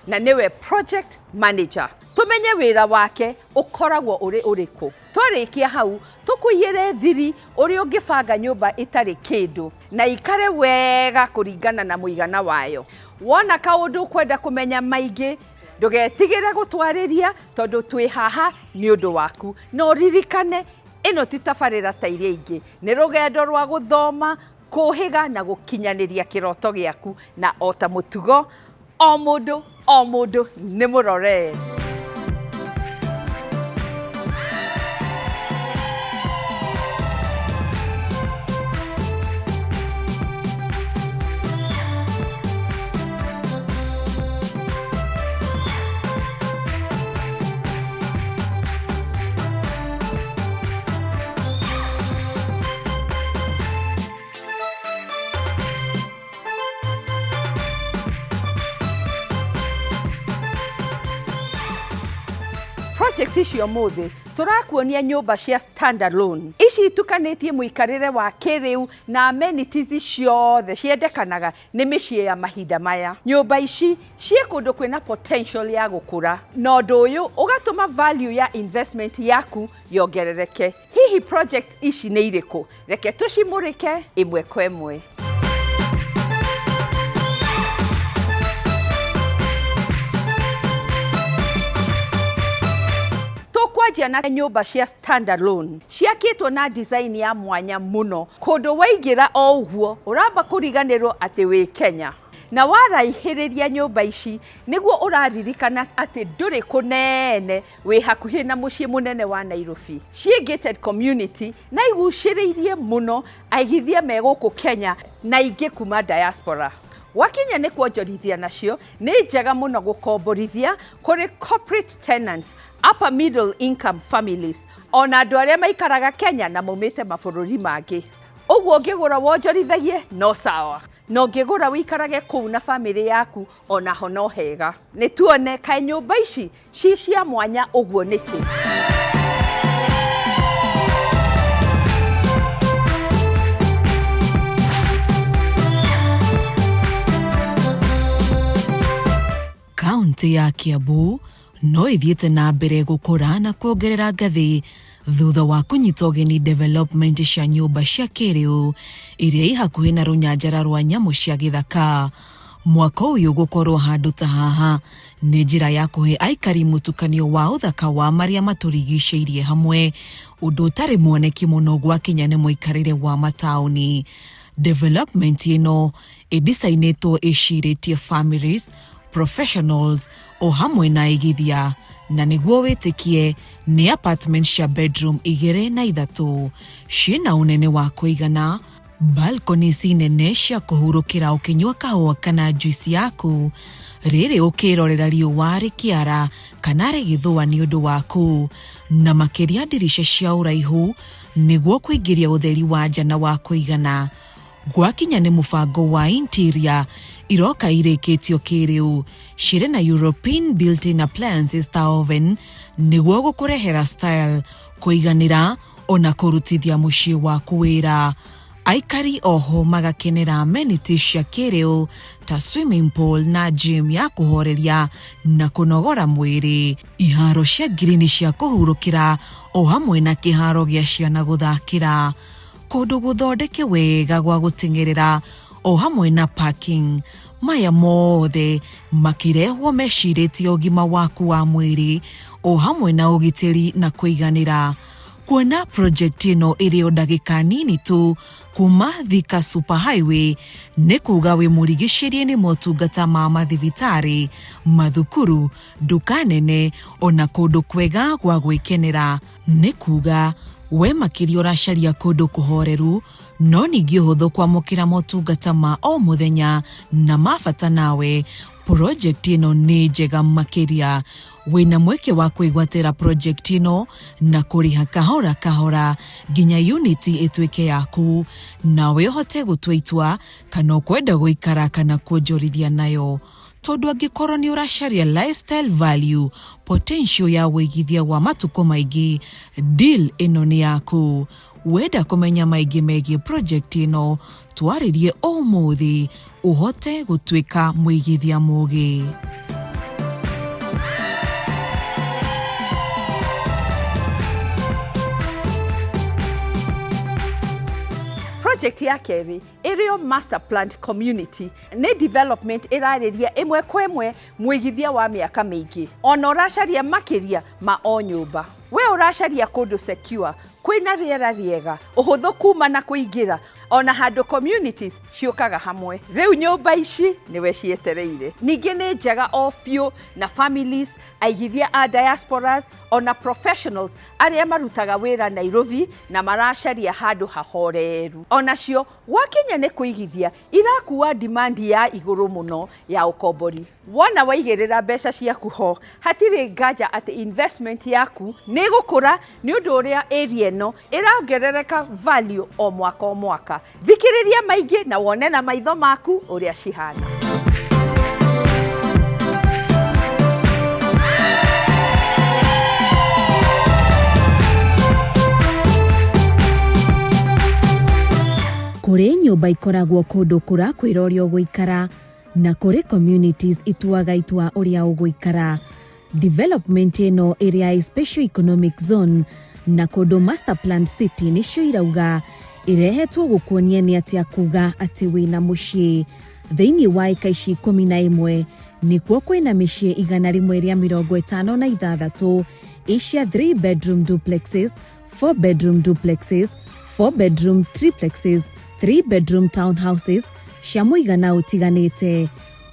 na niwe project manager. Tumenye wira wake ukoragwo uri uriku. Twarikia hau tukuyire thiri uri ungibanga nyumba itari kindu na ikare wega kuringana na muigana wayo. Wona kaundu kwenda kumenya maingi ndugetigire gutwariria tondu twi haha ni undu waku. No ririkane ino ti tabarira ta iria ingi, ni rugendo rwa guthoma, kuhiga na gukinyaniria kiroto giaku, na ota mutugo o mundu ni murore. Project icio muthi turakuonia nyumba cia standalone. Ici itukanetie muikarire wa kiriu na amenities ciothe ciendekanaga ni micii ya mahinda maya. Nyumba ici cie kundu kwina potential ya gukura. Na undu uyu ugatuma value ya investment yaku yongerereke. Hihi project ici ni iriku? Reke tucimurike imwe kwa imwe. Kwajia na nyumba cia standalone ciakitwo na design ya mwanya muno, kundu waigira o uguo uramba kuriganirwo ati wi Kenya. Na waraihiriria nyumba ici niguo uraririkana ati nduri kunene wi hakuhi na mucii munene wa Nairobi. Cie gated community na iguciriirie muno aigithia me guku Kenya na ingi kuma diaspora. Wakinya ni kuonjorithia nacio ni njega muno gukomborithia kuri corporate tenants, upper middle income families, ona andu aria maikaraga Kenya na maumite mabururi mangi. Uguo ngigura wonjorithagie no sawa, no ngigura wikarage kuu na family yaku ona ho no hega. Ni tuone kai nyumba ici ci cia mwanya uguo niki. Kaunti ya Kiambu no ithiete na mbere gukura na kuongerera ngathi thutha wa kunyita ugeni development cia nyumba cia kiriu iria ihakuhi na runyanjara rwa nyamu cia githaka. Mwaka uyu gukorwo handu ta haha ni njira ya kuhe aikari mutukanio wa uthaka wa maria maturigiceirie hamwe, undu utari muoneki muno gwakinya ni muikarire wa matauni. Development ino idisainetwo iciritie families, professionals o hamwe na igithia, na niguo witikie ni apartment cia bedroom 2 na 3 ciina unene wa kuigana, balconies nene cia kuhurukira ukinywa kahua kana juice yaku, riri ukirorera riũa rikiara kana rigithua ni undu waku, na makiria dirisha cia uraihu niguo kuingiria utheri wa njana wa kuigana. Gwakinya ni mubango wa interior iroka irikitio kiriu cire na European built-in appliances ta oven niguo gukurehera style kuiganira ona kurutithia mucii waku wira. Aikari oho magakenera amenities cia kiriu ta swimming pool na gym ya kuhoreria na kunogora mwiri, iharo cia green cia kuhurukira o hamwe na kiharo gia ciana guthakira, kundu guthondeke wega gwa gutengerera o hamwe na parking. Maya mothe makirehwo meciritie ugima waku wa mwiri o hamwe na ugitiri na kuiganira. Kuona project ino iri o ndagika nini tu kuma Thika Superhighway ni kuga wi murigicerie ni motungata ma mathibitari, mathukuru, duka nene ona kundu kwega gwa gwikenera. Ni kuga we makiri uracaria kundu kuhoreru no ningi uhuthu kwamukira motungata ma o muthenya na mabata nawe. Project ino ni njega makiria. Wina mweke wa kuigwatira project ino na kuriha kahora kahora ginya unity itweke yaku, na we hote gutwaitua kana kwenda guikara kana kuonjorithia nayo. Tondu angikorwo ni uracaria lifestyle value, potential ya wigithia wa matuko maingi, deal ino ni yaku. Wenda kumenya maingi megie project ino, twaririe o muthi uhote gutwika mwigithia mugi. Project ya keri ĩrĩ o master planned community nĩ development ĩrarĩria ĩmwe kwa ĩmwe mwĩgithia wa mĩaka mĩingĩ. Ona ũracaria makĩria ma o nyũmba. We ũracaria kũndũ secure, kwĩna rĩera rĩega, ũhũthũ kuma na kũingĩra, ona handũ communities ciũkaga hamwe. Rĩu nyũmba ici nĩwe cietereire. Ningĩ nĩ njega o biũ na families, aigithia a diasporas, ona professionals arĩa marutaga wĩra Nairobi na maracaria handũ hahoreru. Onacio wakinya nĩ kũigithia irakuwa demand ya igũrũ mũno ya ũkombori. Wona waigĩrĩra mbeca ciaku ho, hatirĩ nganja atĩ investment yaku nĩ gũkũra nĩ ũndũ ũrĩa area ĩno ĩrongerereka value o mwaka. Thikĩrĩria maingĩ na wone na maitho maku ũrĩa cihana. Kũrĩ nyũmba ikoragwo kũndũ kũrakwĩra ũrĩa ũgũikara na kũrĩ communities ituaga itua ũrĩa ũgũikara. Development ĩno ĩrĩa ya special economic zone na kũndũ master planned city nĩcio irauga irehetwo gũkuonia nĩ atĩa kuga atĩ wĩna mũciĩ. Thĩinĩ wa eka ici 11 nĩkuo kwĩna mĩciĩ 156 icia 3 bedroom duplexes, 4 bedroom duplexes, 4 bedroom triplexes, 3 bedroom townhouses cia mũigana ũtiganĩte.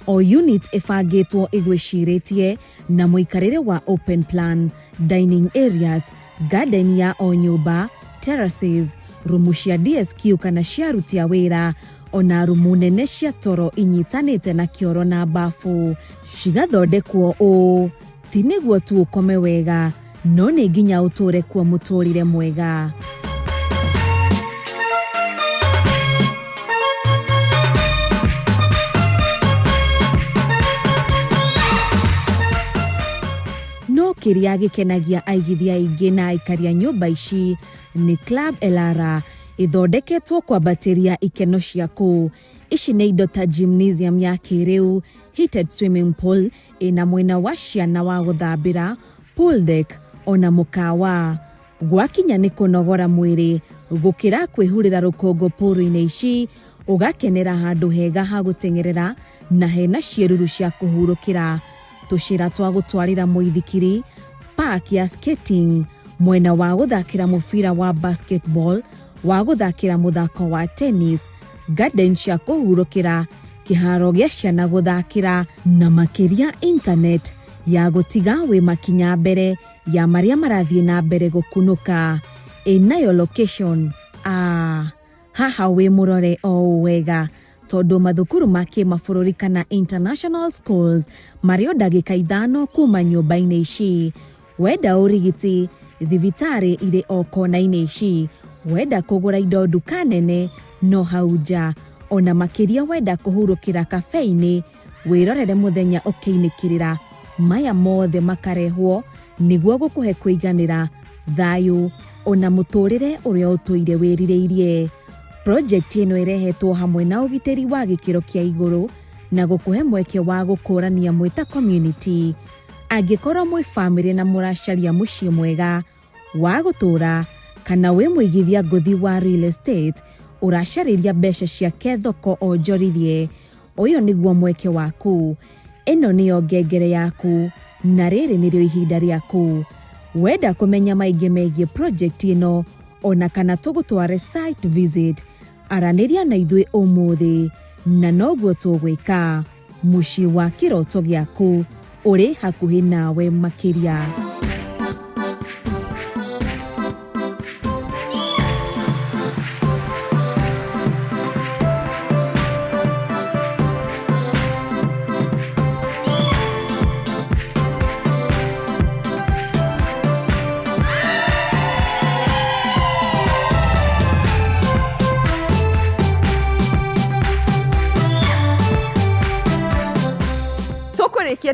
O unit ĩbangĩtwo ĩgwĩcirĩtie na mũikarĩre wa open plan, dining areas, garden ya o nyũmba, terraces, rumu cia DSQ kana cia aruti a wĩra, ona rumu nene cia toro inyitanĩte na kĩoro na bafu. Cigathondekwo ũũ, ti nĩguo tu ũkome wega, no nĩ nginya ũtũre kuo mũtũrĩre mwega. No kĩrĩa gĩkenagia aigithia aingĩ na aikaria nyũmba ici nĩ Club Elara ĩthondeketwo kwambatĩria ikeno ciaku. Ici nĩ indo ta gymnasium ya kĩrĩu, heated swimming pool ĩna mwena wa ciana wa gũthambĩra, pool deck ona mũkawa. Gwakinya nĩ kũnogora mwĩrĩ, gũkĩra kwĩhurĩra rũkũngũ pool-inĩ ici, ũgakenera handũ hega ha gũteng'erera na hena ciĩruru cia kũhurũkĩra. Tũcĩra twa gũtwarĩra mũithikiri, park ya skating, mwena wa gũthakĩra mũbira wa basketball, wa gũthakĩra mũthako wa tennis, garden cia kũhurũkĩra, kĩharo gĩa ciana gũthakĩra na makĩria internet ya gũtiga wĩ makinya mbere ya marĩa marathiĩ na mbere gũkunũka. Ĩnayo location, haha wĩ mũrore o wega, tondũ mathukuru ma kĩmabũrũri kana international schools marĩ o ndagĩka 5 kuma nyũmba-inĩ ici. Wenda ũrigiti, thibitarĩ irĩ o kona-inĩ ici. Wenda kũgũra indo nduka nene, no hau nja. Ona makĩria wenda kũhurũkĩra kafe-inĩ, wĩrorere mũthenya ũkĩinĩkĩrĩra. Maya mothe makarehwo nĩguo gũkũhe kũiganĩra, thayũ, ona mũtũrĩre ũrĩa ũtũire wĩrirĩirie. Project ĩno ĩrehetwo hamwe na ũgitĩri wa gĩkĩro kĩa igũrũ na gũkũhe mweke wa gũkũrania mwĩ ta community. Angĩkorwo mwĩ family na mũracaria mũciĩ mwega wa gũtũra, kana wĩ mũigithia ngũthi wa real estate, ũracarĩria mbeca ciake thoko onjorithie, ũyũ nĩguo mweke waku. Ĩno nĩyo ngengere yaku, na rĩrĩ nĩrĩo ihinda rĩaku. Wenda kũmenya maingĩ megiĩ project ĩno, ona kana tũgũtware site visit, aranĩria na ithuĩ ũmũthĩ, na noguo tũgwĩka. Mũciĩ wa kĩroto gĩaku ũrĩ hakuhĩ nawe makĩria.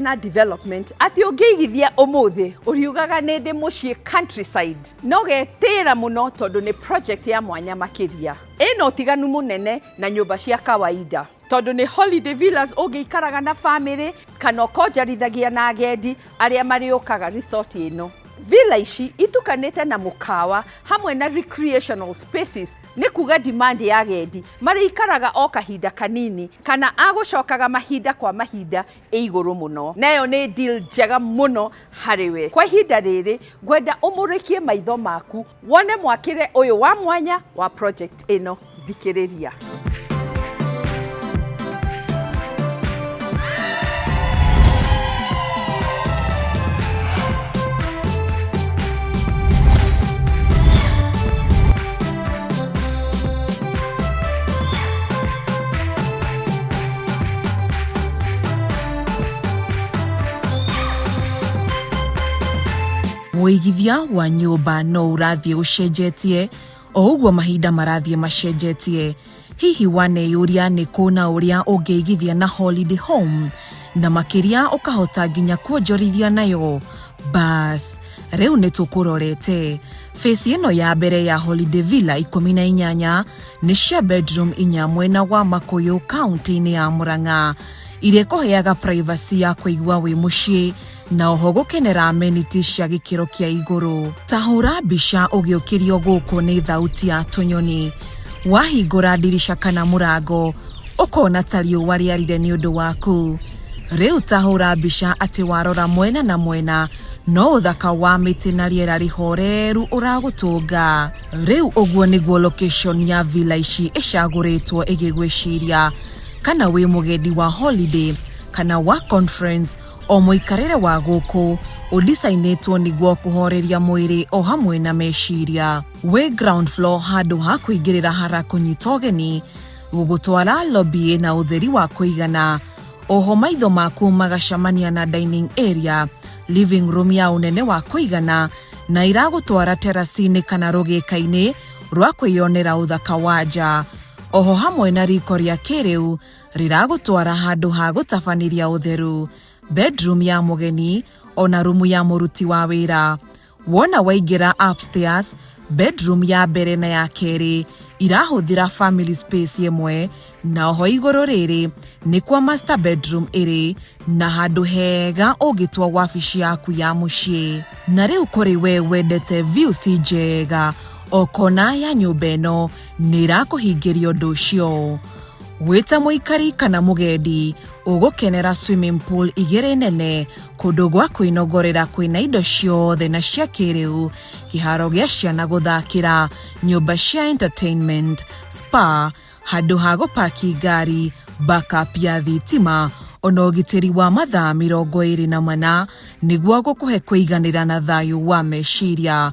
Na development ati ũngĩigithia ũmũthĩ ũriugaga nĩ ndĩ mũciĩ countryside, no getĩra mũno tondũ nĩ project ya mwanya makĩria. Ĩno ũtiganu mũnene na nyũmba cia kawaida, tondũ nĩ holiday villas ũngĩikaraga na family kana ũkonjarithagia na agendi arĩa marĩũkaga resort ĩno. Villa ici itukanite na mukawa hamwe na recreational spaces ni kuga demand ya agendi marikaraga o kahinda kanini kana agucokaga mahinda kwa mahinda iguru muno. Nayo ni deal njega muno hariwe. Kwa ihinda riri gwenda umurikie maitho maku wone mwakire uyu wa mwanya wa project ino. Thikiriria. Wĩigithia wa nyũmba no ũrathiĩ ũcenjetie o ũguo mahinda marathiĩ macenjetie. Hihi waneyũria nĩ kũ na ũrĩa ũngĩigithia na holiday home na makĩria ũkahota nginya kuonjorithia nayo? Bas, rĩu nĩ tũkũrorete. Face ĩno ya mbere ya Holiday Villa 18 nĩ cia bedroom 4 mwena wa Makũyũ kaunti-inĩ ya Murang'a, iria ikuheaga privacy ya kũigua wĩ mũciĩ na oho gũkenera amenities cia gĩkĩro kĩa igũrũ. Tahũra mbica ũgĩũkĩrio gũkũ nĩ thauti ya tũnyoni. Wahingũra ndirisha kana mũrango ũkona ta riũa rĩarire nĩ ũndũ waku. Rĩu tahũra mbica atĩ warora mwena na mwena no ũthaka wa mĩtĩ na rĩera rĩhoreru ũragũtũnga. Rĩu ũguo nĩguo location ya villa ici ĩcagũrĩtwo ĩgĩgwĩciria kana wĩ mũgendi wa holiday kana wa conference o mũikarĩre wa gũkũ ũdisainĩtwo nĩguo kũhoreria mwĩrĩ o hamwe na meciria. Wĩ ground floor handũ ha kũingĩrĩra hara kũnyita ũgeni, gũgũtwara lobby na ũtheri wa kũigana. Oho maitho maku magacamania na dining area, living room ya ũnene wa kũigana na iragũtwara terrace-inĩ kana rũgĩka-inĩ rwa kwĩyonera ũthaka wa nja. Oho hamwe na riko rĩa kĩrĩu rĩragũtwara handũ ha gũtabanĩria ũtheru, bedroom ya mũgeni ona rumu ya mũruti wa wĩra. Wona waingĩra upstairs, bedroom ya mbere na ya kerĩ irahũthĩra family space ĩmwe, na oho igũrũ rĩrĩ nĩ kwa master bedroom ĩrĩ na handũ hega ũngĩtua wabici yaku ya mũciĩ. Na rĩu kũrĩ we wendete views njega, o kona ya nyũmba ĩno nĩ irakũhingĩria ũndũ ũcio. Wĩta mũikari kana mũgendi ũgũkenera swimming pool igĩrĩ nene, kũndũ gwa kwĩnogorera kwĩna indo ciothe na cia kĩrĩu, kĩharo gĩa ciana gũthakĩra, nyũmba cia entertainment, spa, handũ ha gũpaki ngari, backup ya thitima, ona ũgitĩri wa mathaa 24 nĩguo gũkũhe kũiganĩra na thayũ wa meciria.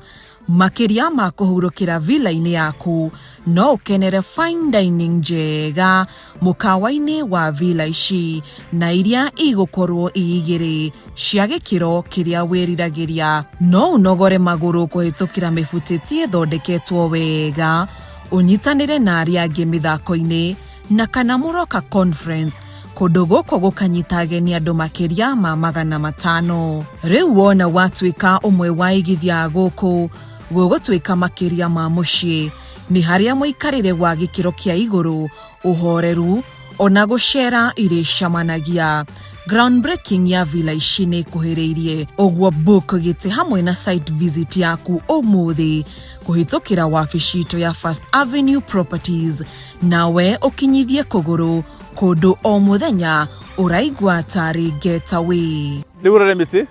Makĩria ma kũhurũkĩra villa-inĩ yaku no ũkenere fine dining njega mũkawa-inĩ wa villa ici, na iria igũkorwo igĩrĩ cia gĩkĩro kĩrĩa wĩriragĩria. No ũnogore magũrũ kũhĩtũkĩra mĩbutĩti ĩthondeketwo wega, ũnyitanĩre na arĩa angĩ mĩthako-inĩ na kana mũroka conference, kũndũ gũkũ gũkanyita ageni andũ makĩria ma 500. Rĩu wona watuĩka ũmwe wa igithia gũkũ gũgũtuĩka makĩria ma mũciĩ, nĩ harĩa mũikarĩre wa gĩkĩro kĩa igũrũ, ũhoreru ona gũcera irĩcamanagia. Groundbreaking ya villa ici nĩ ĩkuhĩrĩirie, ũguo book gĩtĩ hamwe na site visit yaku ũmũthĩ kũhĩtũkĩra wabici itũ ya First Avenue Properties, nawe ũkinyithie kũgũrũ kũndũ o mũthenya ũraigua tarĩ getaway. Rĩu ũrore mĩtĩ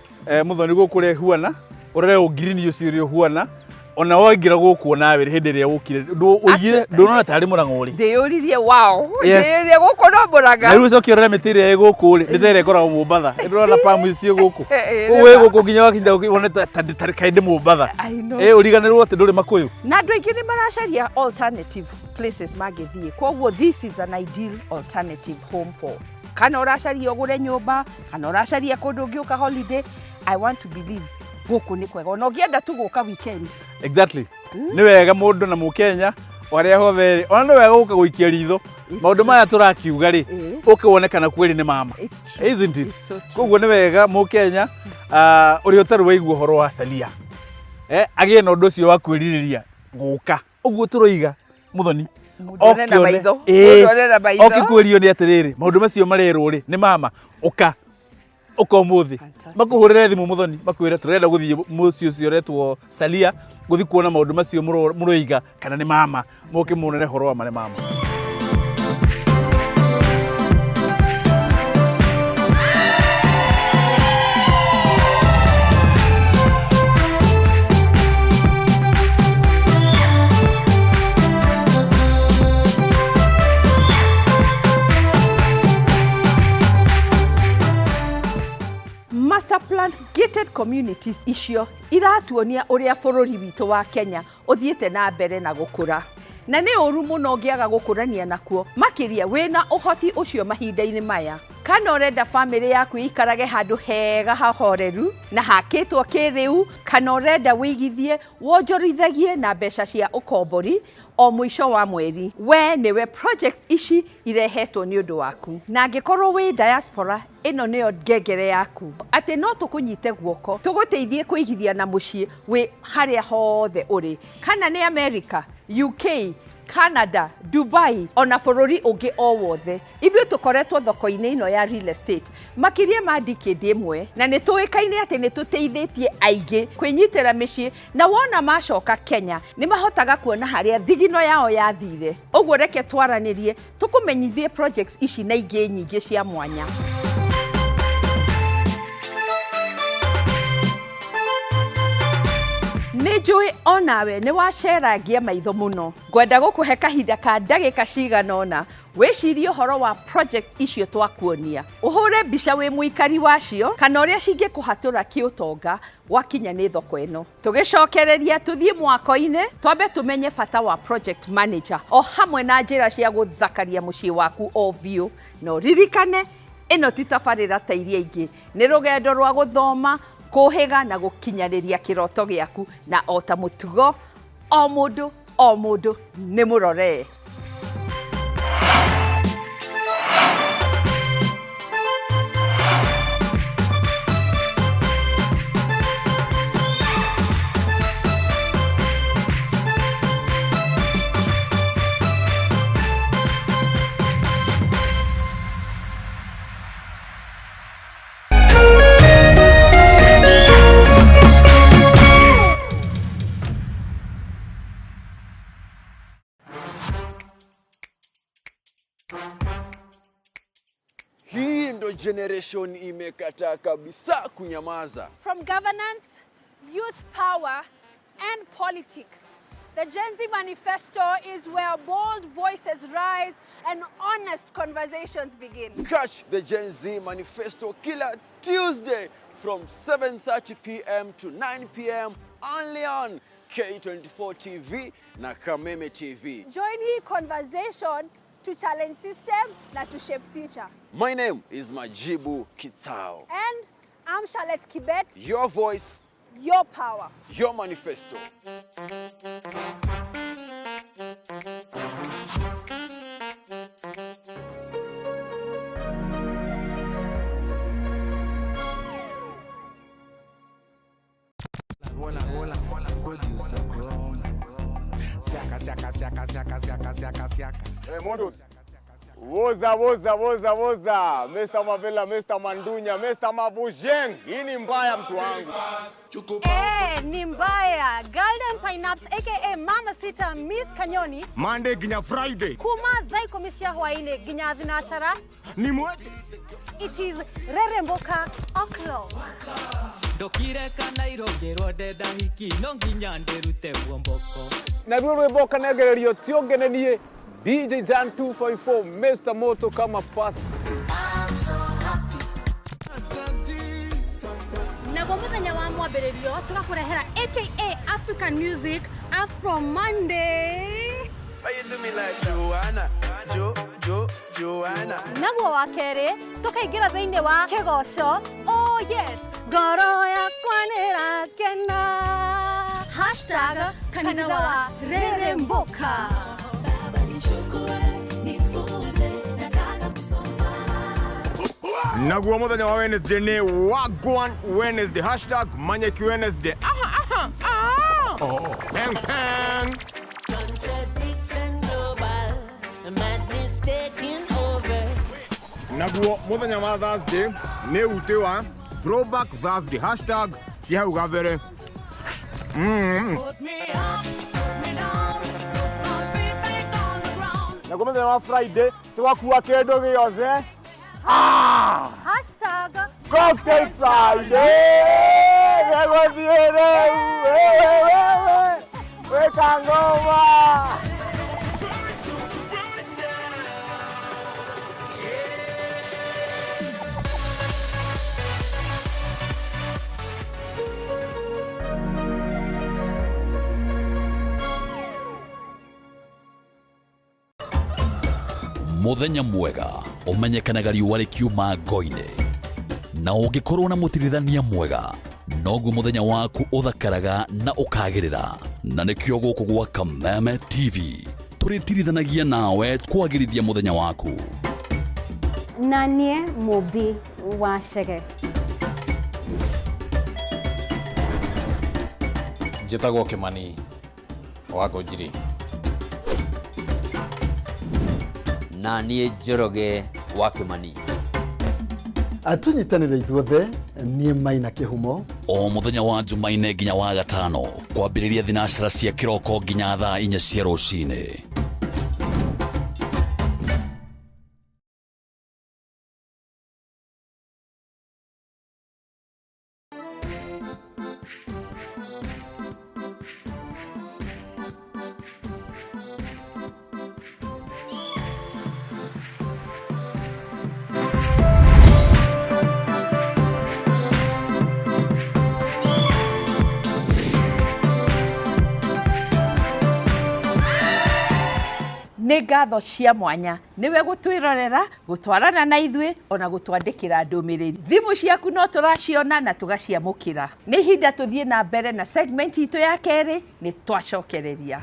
Muthoni gũkũ rĩa huana, ũrore green ũcio rĩa huana, ona waingĩra gũkũ nawe hĩndĩ ĩrĩa ũkire ũigire ndũnona tarĩ Murang'a ũrĩ. Ndĩyũririe wow, ndĩyũririe gũkũ no Murang'a. Rĩu ũcoke ũrore mĩtĩ ĩrĩa gũkũ rĩ, nĩ ta ĩrĩa ĩkoragwo Mombatha. Ndĩrona palm icio gũkũ. Ũguo gũkũ nginya wakinda ũkĩone tarĩ kainde Mombatha. Ũriganĩrwo atĩ ndũrĩ Makũyũ. Na andũ aingĩ nĩ maracaria alternative places mangĩthiĩ. Koguo this is an ideal alternative home for. Kana ũracaria ũgũre nyũmba, kana ũracaria kũndũ ũngĩũka holiday, I want to believe gũkũ nĩ kwega. Ona ũngĩenda tu gũka weekend. Exactly. Nĩ wega mũndũ na Mũkenya warĩa hothe, ona nĩ wega gũka gũikia ritho. Maũndũ maya tũrakiuga rĩ, ũkĩwonekana kweli nĩ mama. Isn't it? Koguo nĩ wega Mũkenya ũrĩa ũtarĩ waigua ũhoro wa Salia. Agĩe na ũndũ ũcio wa kwĩrirĩria gũka. Ũguo tũroiga Muthoni. Okĩkũrio nĩ atĩrĩrĩ, maũndũ macio marerwo rĩ nĩ mama, ũka ukomuthi makuhurire thimu Muthoni makwire turenda guthie muci ucio retwo Salia guthi kuona maundu macio muroiga kana ni mama muke munene horo wa mane mama. Master plan gated communities icio iratuonia uria bururi witu wa Kenya uthiete na mbere na gukura. Na ni uru muno ngiaga gukurania nakuo makiria wina uhoti ucio mahinda-ini maya. Kana urenda family yaku ikarage handu hega hahoreru na hakitwo kiriu, kana urenda wigithie wonjorithagie na mbeca cia ukombori o mwisho wa mweri, we niwe projects ici irehetwo ni undu waku. Na angikorwo wi diaspora, ino niyo ngengere yaku ati no tukunyite guoko tuguteithie kuigithia na mucii wi haria hothe uri, kana ni America, UK, Canada, Dubai, ona bururi ungi o wothe. Ithuĩ tukoretwo thoko-inĩ ino ya real estate makiria ma decade imwe, na nĩ tuĩkaine atĩ nĩ tũteithĩtie aingĩ kwĩnyitĩra mĩciĩ, na wona macoka Kenya nĩ mahotaga kuona harĩa thigino yao yathire. Ũguo reke twaranĩrie tũkũmenyithie projects ici na ingĩ nyingĩ cia mwanya. Nijui onawe ni waceragia maitho muno. Ngwenda gukuhe kahinda ka ndagika cigana ona wicirie horo wa project icio twakuonia. Uhure mbica wi muikari wacio kana uria cingikuhatura kiutonga wakinya ni thoko ino. Tugicokereria tuthie mwako-ini twambe tumenye bata wa project manager o hamwe na njira cia guthakaria mucii waku o biu. No ririkane ino ti tabarĩra ta iria ingĩ, ni rugendo rwa guthoma kuhiga na gukinyariria kiroto giaku, na ota mutugo o mundu ni murore. Hii ndo generation imekataa kabisa kunyamaza. From governance, youth power and politics, the Gen Z Manifesto is where bold voices rise and honest conversations begin. Catch the Gen Z Manifesto kila Tuesday from 7:30 p.m. to 9 p.m. only on K24 TV na Kameme TV. Join hii conversation to challenge system na to shape future. My name is Majibu Kitao. And I'm Charlotte Kibet. Your voice, your power, your manifesto. Hey, Mondo. Woza. Mr. Mavela, Mr. Mandunya, Mr. Mavujeng. Hii ni mbaya mtu wangu. ni mbaya. Golden Pineapps aka Mama Sita Miss Kanyoni. Monday ginya Friday. Kuma zai komisia hwaine ginya zinashara. Ni mweje. It is Rere Mboka o'clock. Ndokire kana irongerwo ndenda hiki no nginya ndirute mboko. Na rwo rwimboka negererio tiongenenie DJ Jan 254 Mr. Moto kama pass. Na kwa muthenya wa mwambĩrĩrio tugakurehera aka African Music Afro Monday. Why you do me like Joanna? Joanna. Naguo wa kerĩ tukaingira thĩinĩ wa kĩgoco. Oh yes, ngoro yakwa nĩrakena. #kanitha wa Rere Mboka. Naguo muthenya wa Wednesday ni Wagwan Wednesday #Manyeki Wednesday. Oh, peng. Contradiction global, madness taking over. Naguo muthenya wa Thursday Nĩ utĩ wa Throwback Thursday hashtag cia hau gabere. Na kumenya wa Friday tugakua kĩndũ gĩothe. Hashtag Cocktail Friday. Negothiĩ rĩu. Weka ngoma. Muthenya mwega umenyekanaga riũa rĩkiuma ngo-inĩ na ũngĩkorwo na mũtirithania mwega noguo muthenya waku ũthakaraga na ũkagĩrĩra na nĩkĩo gũkũ gwa Kameme TV tũrĩtirithanagia nawe kwagĩrithia muthenya waku. Na niĩ mũmbi wa Chege. Njĩtagwo Kĩmani wa Ngũnjiri. Na niĩ Njoroge wa Kĩmani. Atunyitanĩre ithuothe niĩ Maina Kĩhumo. O muthenya wa Jumaine nginya wa Gatano kwambĩrĩria thinacara cia kĩroko nginya thaa 4 cia rũcinĩ. Nĩ ngatho cia mwanya niwe gũtwĩrorera, gũtwarana na ithuĩ ona gũtwandĩkĩra ndũmĩrĩri. Thimũ ciaku no tũraciona na tũgaciamũkĩra. Nĩ ihinda tũthiĩ na mbere na segment itũ ya kerĩ, nĩ twacokereria.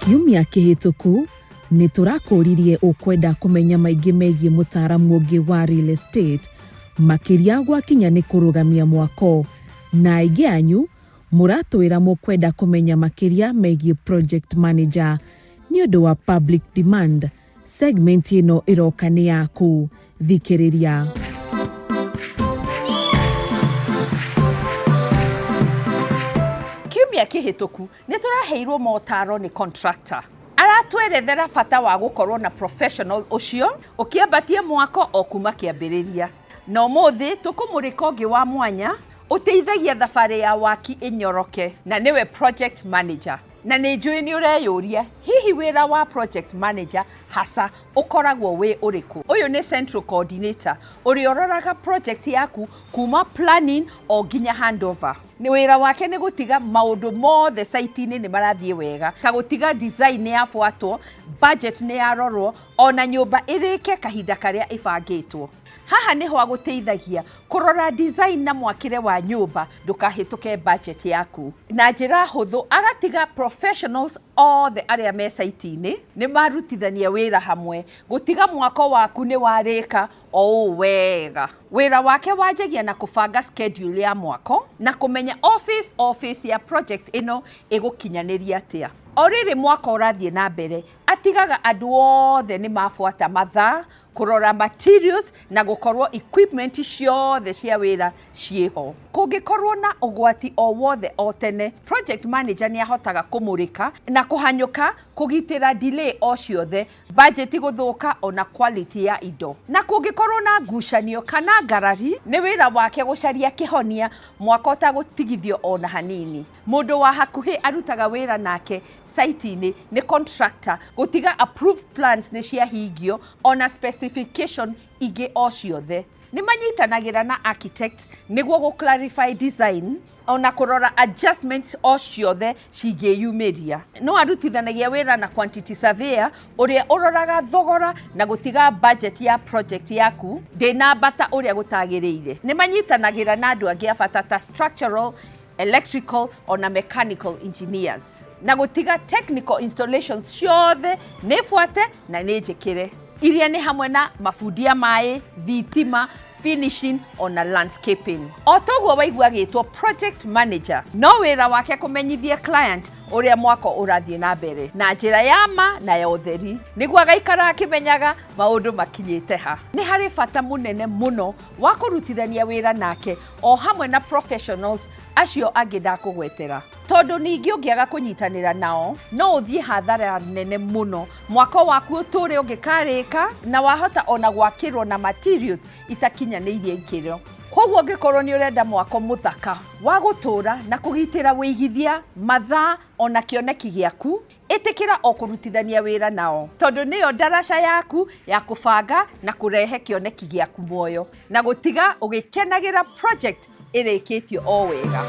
Kiumia kĩhĩtũku nĩ tũrakũririe ũkwenda kũmenya maingĩ megiĩ mũtaaramu ũngĩ wa real estate makĩria gwakinya nĩ kũrũgamia mwako, na aingĩ anyu mũratwĩra mũkwenda kũmenya makĩria megiĩ project manager. Nĩ ũndũ wa public demand, segment ĩno ĩroka nĩ yaku. Thikĩrĩria. Kiumia kĩhĩtũku nĩ tũraheirwo motaro nĩ contractor. Aratwerethera bata wa gũkorwo na professional ũcio ũkĩambatia mwako o kuma kĩambĩrĩria. Na ũmũthĩ tũkũmũrĩka ũngĩ wa mwanya ũteithagia thabarĩ ya waki ĩnyoroke, na nĩwe project manager. Na nĩ njũĩ nĩ ũreyũria hihi wĩra wa project manager hasa ũkoragwo wĩ ũrĩkũ. Ũyũ nĩ central coordinator ũrĩa ũroraga project yaku kuma planning o nginya handover. Nĩ wĩra wake nĩ gũtiga maũndũ mothe site-inĩ nĩ marathiĩ wega, ta gũtiga design nĩ yabuatwo, budget nĩ yarorwo, ona nyũmba ĩrĩke kahinda karĩa ĩbangĩtwo. Haha nĩho agũteithagia kũrora design na mwakĩre wa nyũmba ndũkahĩtũke budget yaku. Na njĩra hũthũ agatiga professionals othe arĩa me site-inĩ nĩ marutithania wĩra hamwe gũtiga mwako waku nĩ warĩka o wega. Wĩra wake wanjagia na kũbanga schedule ya mwako na kũmenya office ya project ĩno ĩgũkinyanĩria atĩa. O rĩrĩ mwaka ũrathiĩ na mbere, atigaga andũ othe nĩ mabuata mathaa, kũrora materials na gũkorwo equipment ciothe cia wĩra ciĩho. Kũngĩkorwo na ũgwati o wothe o tene, project manager nĩ ahotaga kũmũrĩka na kũhanyũka kũgitĩra delay o ciothe, budget gũthũka ona quality ya indo. Na kũngĩkorwo na ngucanio kana ngarari, nĩ wĩra wake gũcaria kĩhonia mwaka ũtagũtigithio ona hanini. Mũndũ wa hakuhĩ arutaga wĩra nake site-inĩ nĩ contractor gũtiga approved plans nĩ ciahingio ona specification ingĩ o ciothe. Nĩ manyitanagĩra na architect nĩguo gũ-clarify design ona kũrora adjustments o ciothe cingĩyumĩria. No arutithanagia wĩra na quantity surveyor ũrĩa ũroraga thogora na gũtiga budget ya project yaku ndĩnambata ũrĩa gũtagĩrĩire. Nĩ manyitanagĩra na andũ angĩ a bata ta structural, electrical ona mechanical engineers na gũtiga technical installations ciothe nĩ buate na nĩ njĩkĩre. Iria nĩ hamwe na mabundi ya maĩ, thitima, finishing ona landscaping. Otoguo waigua gĩtwo project manager, no wĩra wake kũmenyithia client ũrĩa mwako ũrathiĩ na mbere na njĩra ya ma na ya ũtheri, nĩguo agaikara akĩmenyaga maũndũ makinyĩte ha. Nĩ harĩ bata mũnene mũno wa kũrutithania wĩra nake o hamwe na professionals acio angĩ ndakũgwetera, tondũ ningĩ ũngĩaga kũnyitanĩra nao no ũthiĩ hathara nene mũno, mwako waku ũtũre ũngĩkarĩka na wahota ona gwakĩrwo na materials itakinyanĩirie ikĩro. Koguo ũngĩkorwo nĩ ũrenda mwako mũthaka wa gũtũra na kũgitĩra wĩigithia, mathaa ona kĩoneki gĩaku, ĩtĩkĩra o kũrutithania wĩra nao, tondũ nĩyo ndaraca yaku ya kũbanga na kũrehe kĩoneki gĩaku muoyo na gũtiga ũgĩkenagĩra project ĩrĩkĩtio o wega.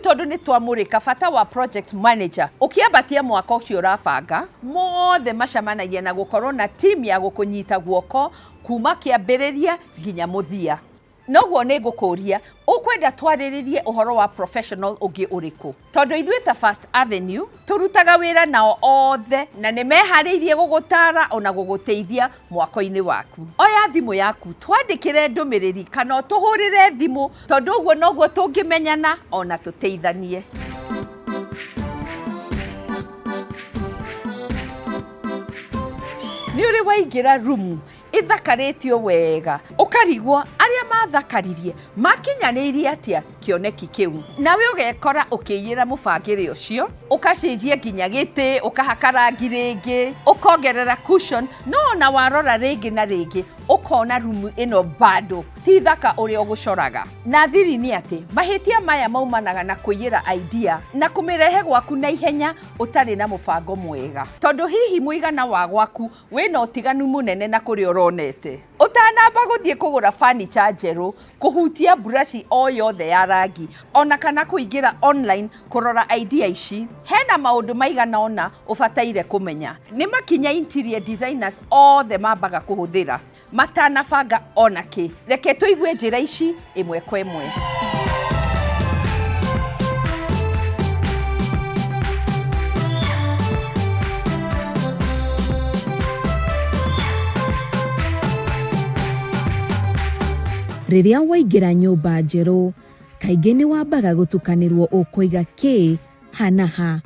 Tondũ nĩ twamũrĩka bata wa project manager, ũkĩambatia mwako ũcio ũrabanga, mothe macamanagia na gũkorwo na team ya gũkũnyita guoko kuma kĩambĩrĩria nginya mũthia. Noguo nĩ ngũkũria, ũkwenda twarĩrĩrie ũhoro wa professional ũngĩ ũrĩkũ? Tondũ ithuĩ ta First Avenue tũrutaga wĩra nao othe na nĩ meharĩirie gũgũtara ona gũgũteithia mwako-inĩ waku. Oya thimũ yaku, twandĩkĩre ndũmĩrĩri kana tũhũrĩre thimũ, tondũ ũguo noguo tũngĩmenyana ona tũteithanie. Nĩ ũrĩ waingĩra room ithakarĩtio wega, ũkarigwo arĩa mathakaririe makinyanĩirie atĩa kĩoneki kĩu, nawe ũgekora ũkĩiyĩra mũbangĩre ũcio, ũkacenjia nginya gĩtĩ, ũkahaka rangi rĩngĩ, ũkongerera cushion, no ona warora rĩngĩ na rĩngĩ ũkona room ĩno bado ti thaka ũrĩa ũgũcoraga. Na thiri nĩ atĩ mahĩtia maya maumanaga na kũiyĩra idea na kũmĩrehe gwaku na ihenya ũtarĩ na mũbango mwega, tondũ hihi mũigana wa gwaku wĩna ũtiganu mũnene na kũrĩa ũronete. Ũtanamba gũthiĩ kũgũra furniture njerũ, kũhutia brush o yothe ya rangi, ona kana kũingĩra online kũrora idea ici, hena maũndũ maigana ona ũbataire kũmenya. Nĩ makinya interior designers othe mambaga kũhũthĩra matanabanga ona kĩ. Reke tũigue njĩra ici ĩmwe kwa ĩmwe. Rĩrĩa waingĩra nyũmba njerũ, kaingĩ nĩ wambaga gũtukanĩrwo ũkũiga kĩ hana ha,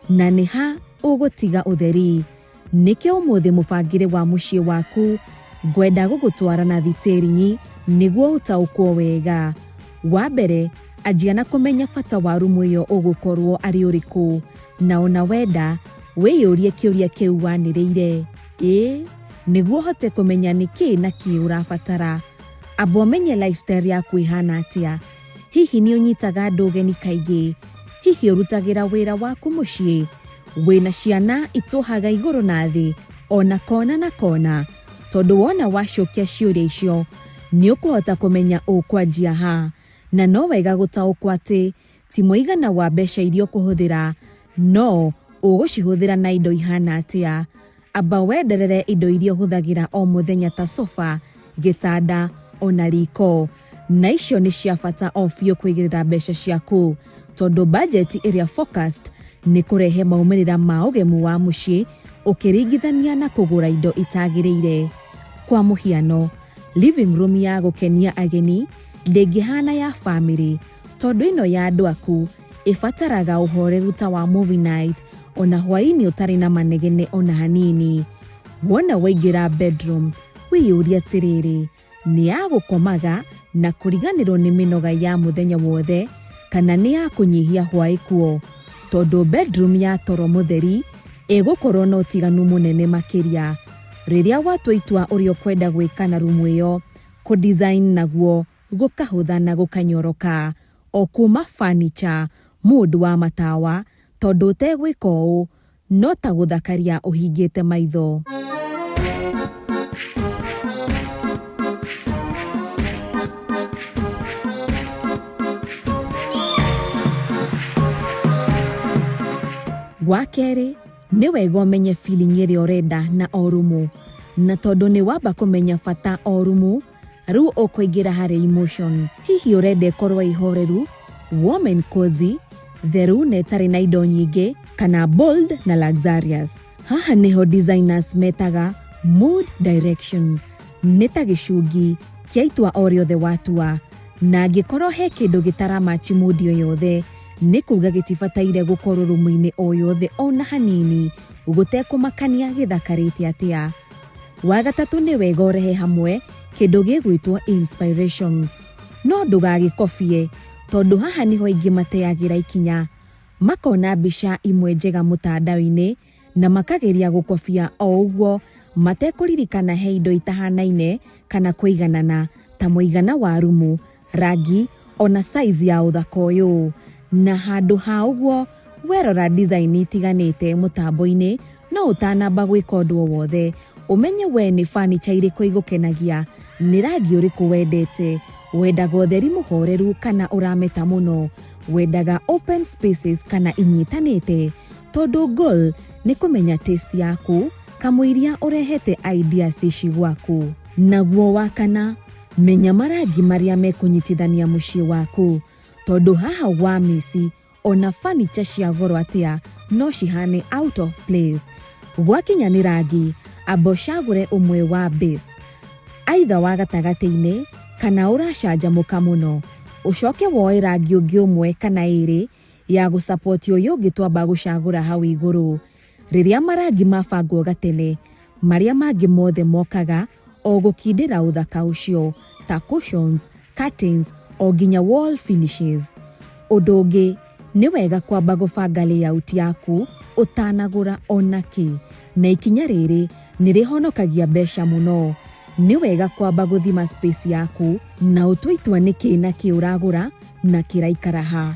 na nĩ ha ũgũtiga ũtheri. Nĩkĩo ũmũthĩ mũbangĩre wa mũciĩ waku ngwenda gũgũtwara na thitĩrinyi nĩguo ũtaũkwo wega. Wa mbere, anjia na kũmenya bata wa rumu ĩyo ũgũkorwo arĩ ũrĩkũ, na ona wenda wĩyũrie kĩũria kĩu wanĩrĩire. Nĩguo hote kũmenya nĩkĩ na kĩ ũrabatara. Amba ũmenye lifestyle yaku ĩhana atĩa. Hihi nĩ ũnyitaga andũ ũgeni kaingĩ? Hihi ũrutagĩra wĩra waku mũciĩ? Wĩna ciana itũhaga igũrũ na thĩ, ona kona na kona? Tondũ wona wacokia ciũria icio, nĩ ũkũhota kũmenya ũkwanjia ha. Na no wega gũtaũkwo atĩ ti mũigana wa mbeca iria ũkũhũthĩra, no ũgũcihũthĩra na indo ihana atĩa. Amba wenderere indo iria ũhũthagĩra o mũthenya ta sofa, gĩtanda, ona riko. Na icio nĩ cia bata o biũ kũigĩrĩra mbeca ciaku, tondũ budget ĩrĩa focused nĩ kũrehe maumĩrĩra ma ũgemu wa mũciĩ ũkĩringithania na kũgũra indo itagĩrĩire. Kwa mũhiano, living room ya gũkenia ageni ndĩngĩhana ya family, tondũ ĩno ya andũ aku ĩbataraga ũhoreru ta wa movie night, ona hwaĩ-inĩ ũtarĩ na manegene ona hanini. Wona waingĩra bedroom, wĩyũrie atĩrĩrĩ, nĩ ya gũkomaga na kũriganĩrwo nĩ mĩnoga ya mũthenya wothe, kana nĩ ya kũnyihia hwaĩ kuo? Tondũ bedroom ya toro mũtheri ĩgũkorwo na ũtiganu mũnene makĩria. Rĩrĩa watua itua ũrĩa ũkwenda gwĩka na rumu ĩyo, kũ-design naguo gũkahũtha na gũkanyoroka. O kuma furniture, mood wa matawa, tondũ ũtegwĩka ũũ no ta gũthakaria ũhingĩte maitho. Wa kerĩ, nĩ wega ũmenye feeling ĩrĩa ũrenda na o rumu, na tondũ nĩ wamba kũmenya bata o rumu, rĩu ũkũingĩra harĩ emotion. Hihi ũrenda ĩkorwo ihoreru, warm and cozy, theru na ĩtarĩ na indo nyingĩ, kana bold na luxurious. Haha niho designers metaga mood direction. Nĩ ta gĩcungi kĩa itua o rĩothe watua, na angĩkorwo he kĩndũ gĩtaramachi mood o yothe, nĩ kuga gĩtibataire gũkorwo rumu-inĩ o yothe ona hanini, gũtekũmakania gĩthakarĩte atĩa. Wa gatatũ nĩ wega ũrehe hamwe kĩndũ gĩgwĩtwo inspiration. No ndũgagĩkobie, tondũ haha niho aingĩ mateagĩra ikinya, makona mbica imwe njega mũtandao-inĩ na makageria gũkobia o ũguo, matekũririkana he indo itahanaine kana kũiganana ta mũigana wa rumu, rangi ona size ya ũthaka ũyũ. Na handũ ha ũguo, werora design itiganĩte mũtambo-inĩ, no ũtanamba gwĩka ũndũ o wothe, ũmenye we nĩ furniture irĩkũ igũkenagia, nĩ rangi ũrĩkũ wendete, wendaga ũtheri mũhoreru kana ũrameta mũno, wendaga open spaces kana inyitanĩte, tondũ goal nĩ kũmenya taste yaku, kamũiria ũrehete ideas ici gwaku. Naguo wa kana, menya marangi marĩa mekũnyitithania mũciĩ waku, tondũ haha wa misi ona furniture cia goro atĩa no cihane out of place. Gwakinya nĩ rangi, amba ũcagũre ũmwe wa base, aitha wa gatagatĩ-inĩ kana ũracanjamũka mũno, ũcoke woe rangi ũngĩ ũmwe kana ĩrĩ ya gũsupport ũyũ ũngĩ twamba gũcagũra hau igũrũ. Rĩrĩa marangi mabangwo gatene, marĩa mangĩ mothe mokaga o gũkindĩra ũthaka ũcio, ta cushions, curtains, o nginya wall finishes. Ũndũ ũngĩ, nĩ wega kwamba gũbanga layout yaku ũtanagũra ona kĩ, na ikinya rĩrĩ nĩ rĩhonokagia mbeca mũno. Nĩ wega kwamba gũthima space yaku na ũtue itua nĩkĩ na kĩ ũragũra na kĩraikara ha.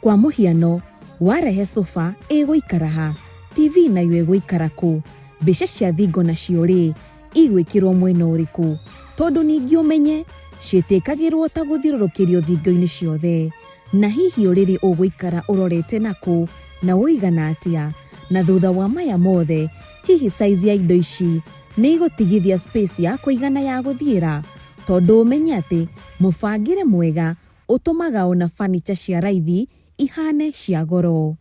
Kwa mũhiano, warehe sofa ĩgũikara ha, TV nayo ĩgũikara kũ, mbica cia thingo nacio rĩ, igwĩkĩrwo mwena ũrĩkũ, tondũ ningĩ ũmenye ciĩtĩkagĩrwo ta gũthiũrũrũkĩrio thingo-inĩ ciothe. Na hihi ũrĩrĩ ũgũikara ũrorete nakũ na ũigana atĩa, na thutha wa maya mothe, hihi size ya indo ici nĩ igũtigithia space ya kũigana ya gũthiĩra, tondũ ũmenye atĩ mũbangĩre mwega ũtũmaga ona furniture cia raithi ihane cia goro.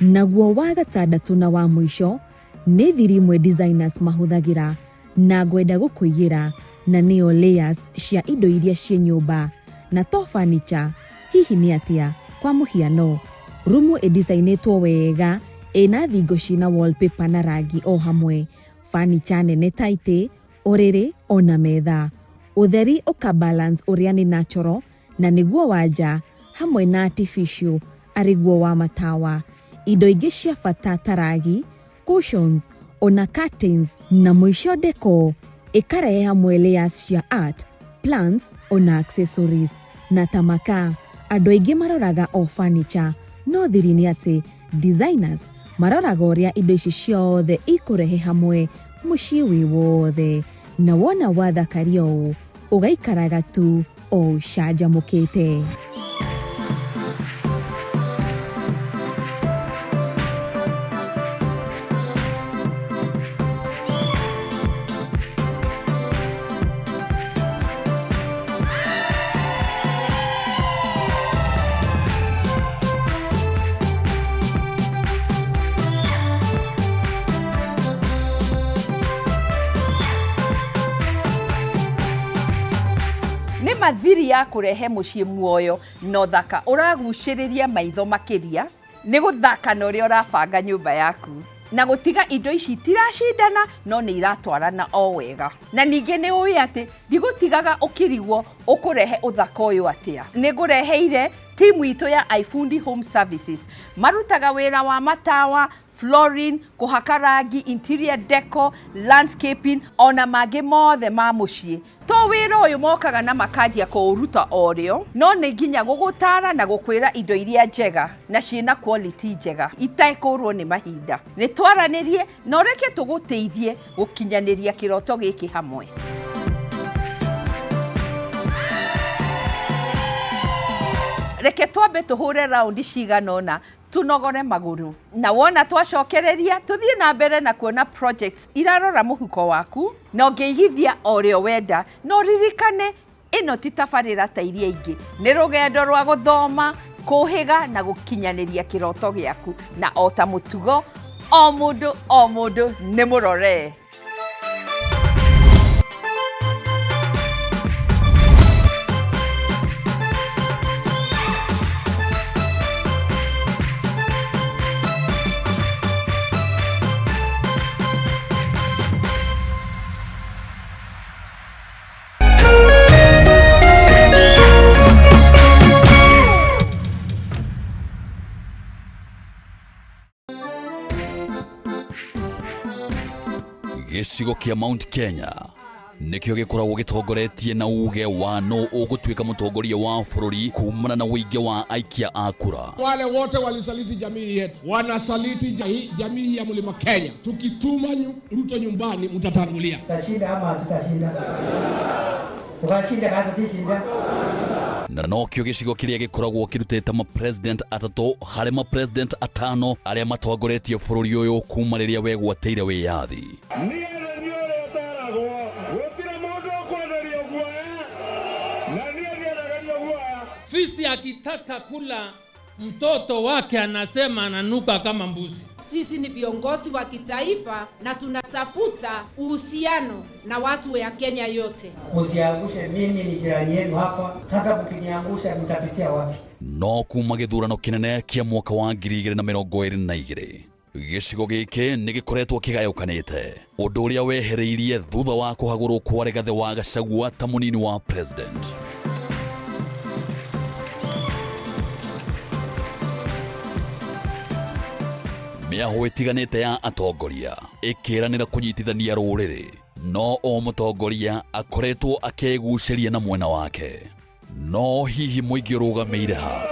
Naguo wa gatandatũ na wa mũico, nĩ thiri imwe designers mahũthagĩra na ngwenda gũkũigĩra, na nĩyo layers cia indo iria ciĩ nyũmba na to furniture. Hihi nĩ atĩa? Kwa mũhiano, rumu ĩdesignĩtwo wega, ĩna thingo ciĩna wallpaper na rangi o hamwe, furniture nene ta itĩ, ũrĩrĩ ona metha, ũtheri ũkabalance ũrĩa nĩ natural na nĩguo wanja, hamwe na artificial arĩguo wa matawa, indo ingĩ cia bata ta rangi, cushions, ona curtains, na mũico decor ĩkarehe hamwe layers cia art, plants ona accessories. Na tamaka, andũ aingĩ maroraga o furniture, no thiri nĩ atĩ designers maroraga ũrĩa indo ici ciothe ikũrehe hamwe mũciĩ wĩ wothe, na wona wathakaria ũũ, ũgaikaraga tu o ũcanjamũkĩte. Nĩ mathiri ya kũrehe mũciĩ muoyo na ũthaka ũragucĩrĩria maitho makĩria, nĩ gũthaka na ũrĩa ũrabanga nyũmba yaku, na gũtiga indo ici tiracindana no nĩ iratwarana o wega. Na ningĩ nĩ ũĩ atĩ ndigũtigaga ũkĩrigwo ũkũrehe ũthaka ũyũ atĩa. Nĩ ngũreheire timu itũ ya iFundi Home Services, marutaga wĩra wa matawa, flooring, kũhaka rangi, interior decor, landscaping, ona mangĩ mothe ma mũciĩ. To wĩra ũyũ mokaga na makanjia kũũruta o rĩo, no nĩ nginya gũgũtara na gũkwĩra indo iria njega na ciĩna quality njega itekũrwo nĩ mahinda. Nĩ twaranĩrie na ũreke tũgũteithie gũkinyanĩria kĩroto gĩkĩ hamwe. reke twambe tuhure raundi ciganona tunogore maguru na wona twacokereria tuthie na mbere na kuona projects irarora muhuko waku na ungeigithia orio wenda no ririkane ino ti tabarĩra ta iria ingĩ nĩ rũgendo rwa gũthoma kũhĩga na gũkinyaniria kĩroto gĩaku na o ta mũtugo o mũndũ nĩ mũrore. Gĩcigo kĩa Mount Kenya nikĩo gĩkoragwo gĩtongoretie na uge wa no ũgũtuĩka mũtongoria wa bũrũri kumana na ũingĩ wa aikia a kura. Wale wote walisaliti jamii yetu wanasaliti jamii ya Mlima Kenya. Tukituma Ruto nyumbani mtatangulia. Tutashinda ama tutashinda? Tukashinda kama tutashinda. Na nokĩo gĩcigo kĩrĩa gĩkoragwo kĩrutĩte ma-president atatũ harĩ ma-president atano arĩa matongoretie bũrũri ũyũ kuma rĩrĩa wegwatĩire wĩyathi. Fisi akitaka kula mtoto wake anasema ananuka kama mbuzi. Sisi ni viongozi wa kitaifa na tunatafuta uhusiano na watu wa Kenya yote. Msiangushe, mimi ni jirani yenu hapa. Sasa mkiniangusha mtapitia wapi? No kuma gĩthurano kĩnene kĩa mwaka wa 2022 gĩcigo gĩkĩ nĩ gĩkoretwo kĩgayũkanĩte ũndũ ũrĩa wehereirie thutha wa kũhagũrwo kwa Rigathĩ wa Gachagua ta mũnini wa president. Mĩaho ĩtiganĩte ya atongoria ĩkĩranĩra kũnyitithania rũrĩrĩ, no o mũtongoria akoretwo akĩgucĩria na mwena wake. No hihi mũingĩ ũrũgamĩire ha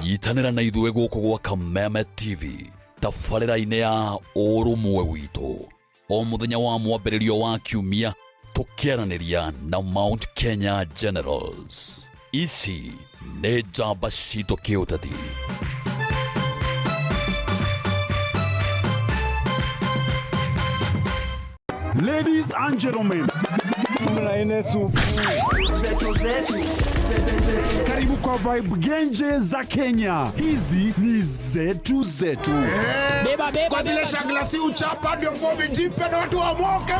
nyitanĩra na ithuĩ gũkũ gwa Kameme TV tabarĩra-inĩ ya ũrũmwe witũ o mũthenya wa mwambĩrĩrio wa kiumia tũkĩaranĩria na Mount Kenya Generals. Ici nĩ njamba citũ kĩũteti. Ladies and gentlemen, karibu kwa vibe genje za Kenya. Hizi ni zetu. Beba kwa zile shaglasi uchapa ndio fomi jipe na watu wa moke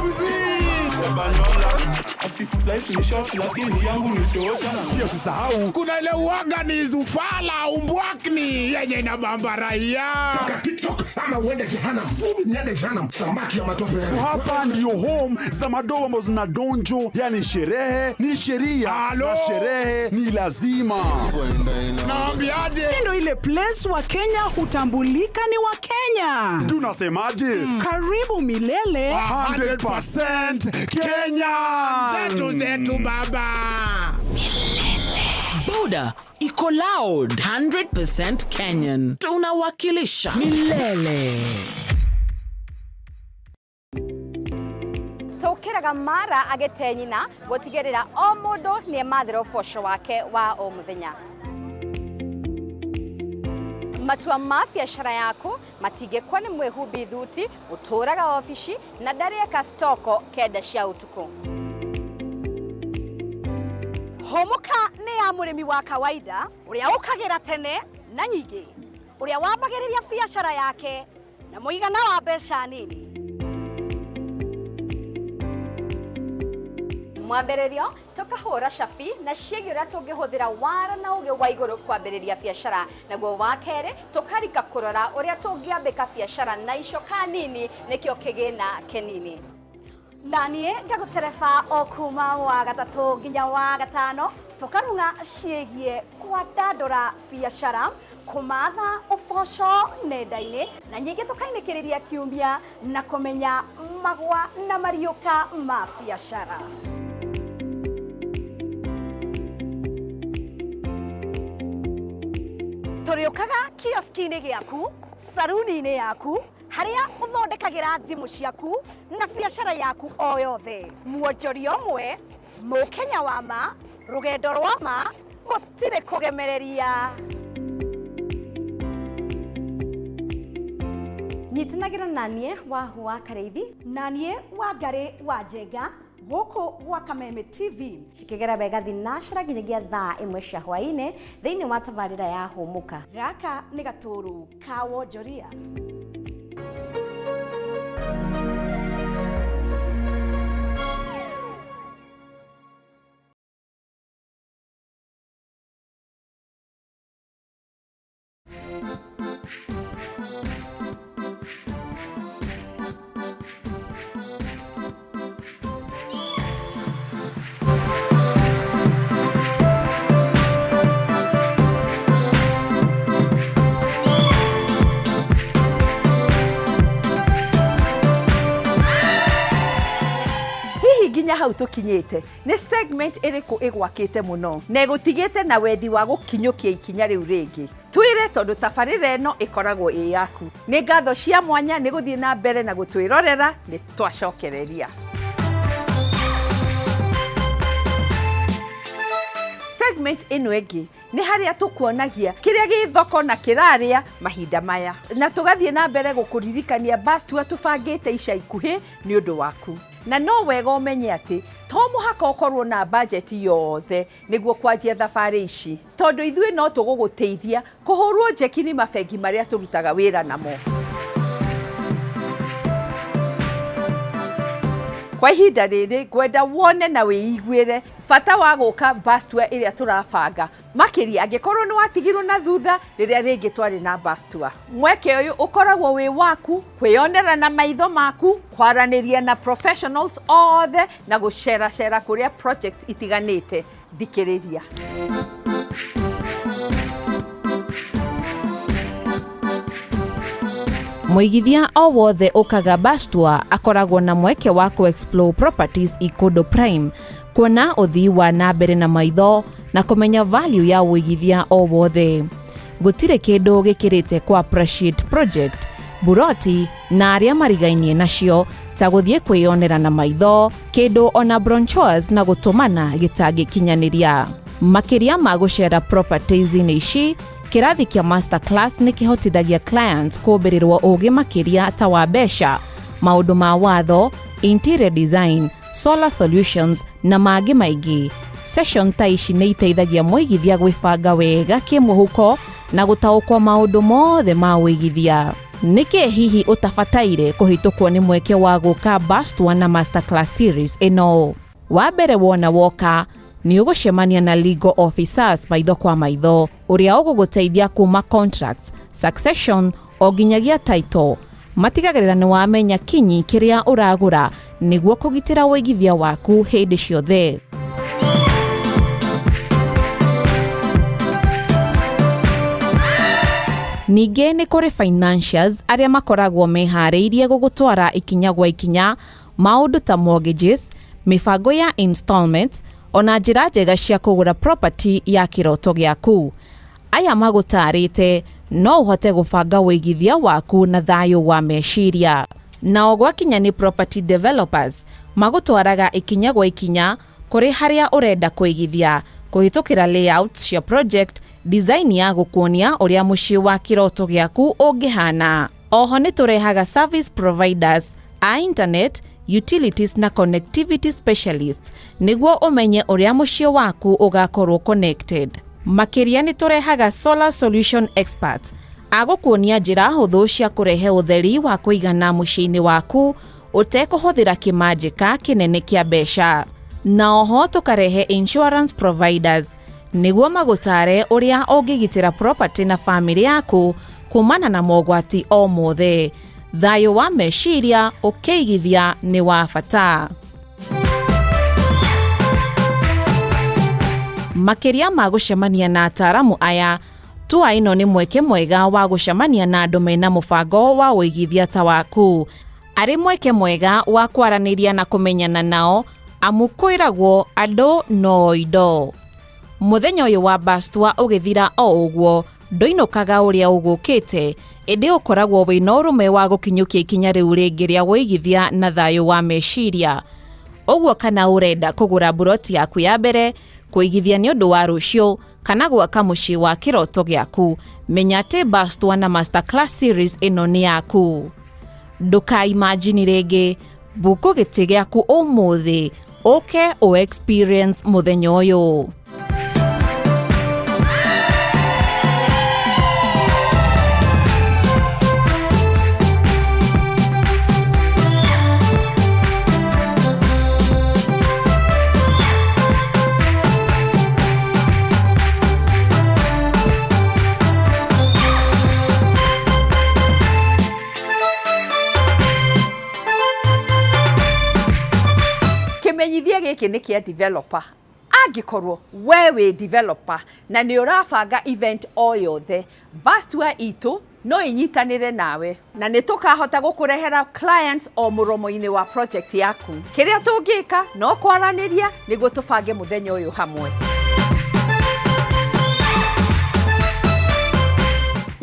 Life ni short lakini yangu ni tosha. Pia usisahau kuna ile uaga ni zufala umbwakni yenye na bamba raia. TikTok ama uende jehanamu. Niende jehanamu samaki ya matope. Hapa ndio home za madoa ambazo zinadonjo, yani sherehe ni sheria na sherehe ni lazima. Naambiaje? Ndio ile place wa Kenya hutambulika ni wa Kenya. Tunasemaje? Karibu milele 100% Kenya. Zetu baba. Boda iko loud 100% Kenyan. Tunawakilisha milele. Tukiraga mara agete nyina gutigirira o mundu ni mathira ũboco wake wa o muthenya. Matua ma biacara yaku matingĩkwo nĩ mwĩhumbi thuti ũtũraga ofici na ndarĩeka stoko kenda cia utuku. Homuka nĩ ya mũrĩmi wa kawaida ũrĩa ũkagira tene na nyingĩ, ũrĩa wambagĩrĩria biacara yake na mũigana wa mbeca nini. Mwambĩrĩrio tukahũra cabi na ciĩgiĩ ũrĩa tũngĩhũthĩra wara na ũgĩ wa igũrũ kwambĩrĩria biacara, naguo wa kerĩ tukarika kũrora ũrĩa tũngĩambĩka biacara na icoka nini nĩkĩo kĩgĩna kĩnini. Na niĩ ngagũtereba o kuma wa gatatũ nginya wa gatano tukarunga ciĩgiĩ kwandandũra biacara, kumatha ũboco nenda-inĩ na nyingĩ tukainĩkĩrĩria kiumia na kũmenya magwa na mariũka ma biacara. Tũrĩũkaga kioski-inĩ gĩaku, saruni-inĩ yaku, harĩa ũthondekagĩra thimũ ciaku na biacara yaku o yothe. Muonjoria ũmwe, Mũkenya wa ma, rugendo rwa ma gutire kugemereria nyitinagira nanie wa Kareithi nanie wa Ngari wa Njenga goko gwa Kameme TV cikigera bega thinashara nginyagia thaa imwe cia hwaini thiini wa tabarira ya humuka gaka ni gaturu ka wonjoria nginya hau tukinyite ni segment iriku igwakite muno na igutigite na wendi wa gukinyukia ikinya riu ringi twire tondu tabarire no ikoragwo yaku ni ngatho cia mwanya ni guthie na mbere na gutwirorera ni twacokereria segment ino ingi ni haria tukuonagia kiria gi thoko na kiraria mahinda maya na tugathie na mbere gukuririkania bus tu tubangite ica ikuhi ni undu waku na no wega umenye ati to muhaka ukorwo na budget yothe niguo kwanjia thabari ici tondu ithuĩ no tuguguteithia kuhurwo njeki ni mabengi maria turutaga wira namo kwa ihinda riri gwenda wone na wiiguire fata wa guka bus tour iria turabanga makiria angikorwo ni watigirwo na thutha riria ringi twari na bus tour mweke uyu ukoragwo wi waku kwionera na maitho maku kwaraniria na professionals othe na gucera kuria projects itiganite thikiriria Muigithia o wothe ukaga bus tour akoragwo na mweke wa explore properties ikodo prime kuona uthii wa na mbere na maitho na kumenya value ya uigithia o wothe gutire kindu gikirite kwa appreciate project buroti na aria marigainie nacio ta guthie kwionera na maitho kindu ona brochures na gutumana gitangikinyaniria makiria ma gushare properties ni ici kirathi kia masterclass ni kihotithagia clients kubirirwo ugi makiria ta wa besha maundu ma watho interior design solar solutions na magi maigi session ta ici ni iteithagia muigithia gwibanga wega kimuhuko na gutaukwa maundu mothe ma uigithia niki hihi utafataire kuhitukwo ni mweke wa guka bus tour na masterclass series ino wa mbere wona woka ni ugucemania na legal officers maitho kwa maitho uria uguguteithia kuma contracts succession o ginyagia title matigagirira ni wamenya kinyi kiria uragura niguo kugitira uigithia waku hindi ciothe ninge ni kuri financials aria makoragwo mehariirie gugutwara ikinya gwa ikinya maundu ta mortgages mifango ya installments ona njira njega cia kugura property ya kiroto giaku aya magutarite no uhote gubanga uigithia waku na thayo wa meciria na ogwakinya ni property developers magutwaraga ikinya gwa ikinya kuri haria urenda kuigithia kuhitukira layouts cia project design ya gukuonia uria mucii wa kiroto giaku ungihana oho ni turehaga service providers a internet utilities na connectivity specialists niguo umenye uria mucii waku ugakorwo connected makiria ni turehaga solar solution experts agukuonia njira huthu cia kurehe utheri wa kuigana mucii-ini waku utekuhuthira kimajika kinene kia besha na oho tukarehe insurance providers niguo magutare uria ungigitira property na family yaku kumana na mogwati o mothe thayo wa meciria ukeigithia ni wa bata makiria ma gucemania na ataramu aya tua ino ni mweke mwega wa gucemania na andu mena mubango wa uigithia ta waku ari mweke mwega wa kwaraniria na kumenyana nao amukwiragwo andu no indo muthenya uyu wa bus tour ugithira o uguo ndoinukaga uria ugukite indi ukoragwo wina urume wa gukinyukia ikinya riu ringi ria uigithia na thayo wa meciria uguo kana urenda kugura buroti yaku ya mbere Kuigithia nĩ ũndũ wa rũciũ kana gwaka mũciĩ wa kĩroto gĩaku, menya atĩ Bastwa na Masterclass Series ĩno nĩ yaku. Ndũkaimagine rĩngĩ, buku gĩtĩ gĩaku ũmũthĩ, ũke o experience mũthenya ũyũ. Kimenyithia gĩkĩ nĩ kĩa developer. Angĩkorwo we wĩ developer na nĩ ũrabanga event o yothe, Bastwa itũ no inyitanĩre nawe na nĩ tũkahota gũkũrehera clients o mũromo-inĩ wa project yaku. Kĩrĩa tũngĩka no kwaranĩria nĩguo tũbange mũthenya ũyũ hamwe.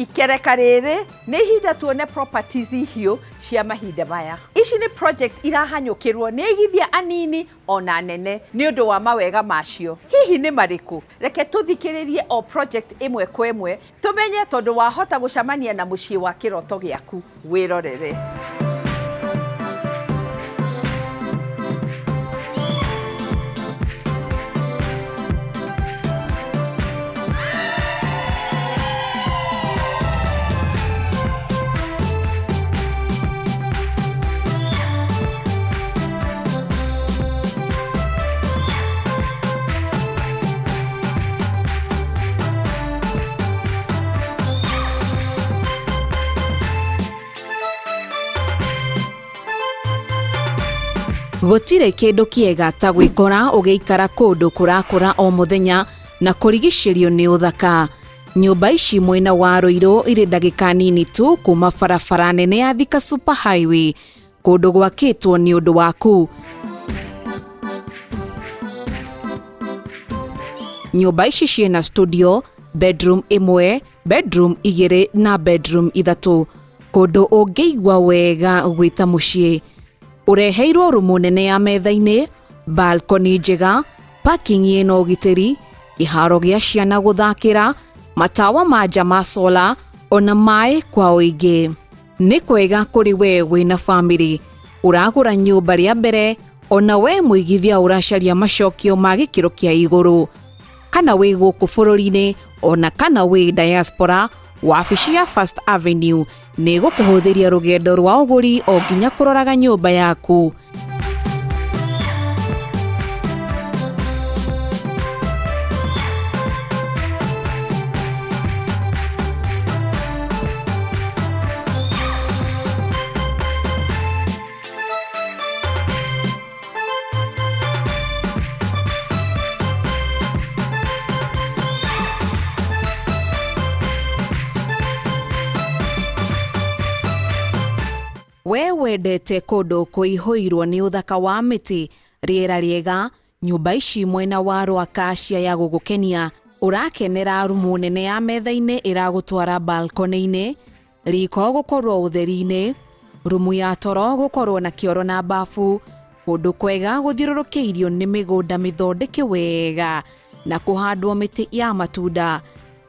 Ikereka rĩrĩ nĩ ihinda tuone properties hiũ cia mahinda maya. Ici nĩ project irahanyũkĩrwo nĩ aigithia anini ona nene nĩ ũndũ wa mawega macio. Hihi nĩ marĩkũ? Reke tũthikĩrĩrie o project ĩmwe kwa ĩmwe tũmenye, tondũ wahota gũcamania na mũciĩ wa kĩroto gĩaku, wĩrorere. Gũtirĩ kĩndũ kĩega ta gwĩkora ũgĩikara kũndũ kũrakũra o mũthenya na kũrigicĩrio nĩ ũthaka. Nyũmba ici mwena wa Rũirũ irĩ ndagĩka nini tu kuma barabara nene ya Thika Super Highway, kũndũ gwakĩtwo nĩ ũndũ waku. Nyũmba ici ciĩna studio, bedroom 1, bedroom 2 na bedroom 3, kũndũ ũngĩigua wega gwĩta mũciĩ. Ureheirwo rumu nene ya metha-inĩ, balcony njega, parking ĩna ũgitĩri, kĩharo gĩa ciana gũthakĩra, matawa ma nja ma solar, ona maĩ kwa ũingĩ. Nĩ kwega kũrĩ we wĩna family, ũragũra nyũmba rĩa mbere, ona we mũigithia ũracaria macokio ma gĩkĩro kĩa igũrũ. Kana wĩ gũkũ bũrũri-inĩ, ona kana wĩ diaspora, wabici ya First Avenue nĩ gũkũhũthĩria rũgendo rwa ũgũri o nginya kũroraga nyũmba yaku. We wendete kũndũ kũihũirwo nĩ ũthaka wa mĩtĩ, rĩera rĩega, nyũmba ici mwena wa Rwakacia ya gũgũkenia, ũrakenera rumu nene ya metha-inĩ ĩragũtwara balcony-inĩ, riko gũkorwo ũtheri-inĩ, rumu ya toro gũkorwo na kĩoro na bafu, kũndũ kwega gũthiũrũrũkĩirio nĩ mĩgũnda mĩthondeke wega na kũhandwo mĩtĩ ya matunda.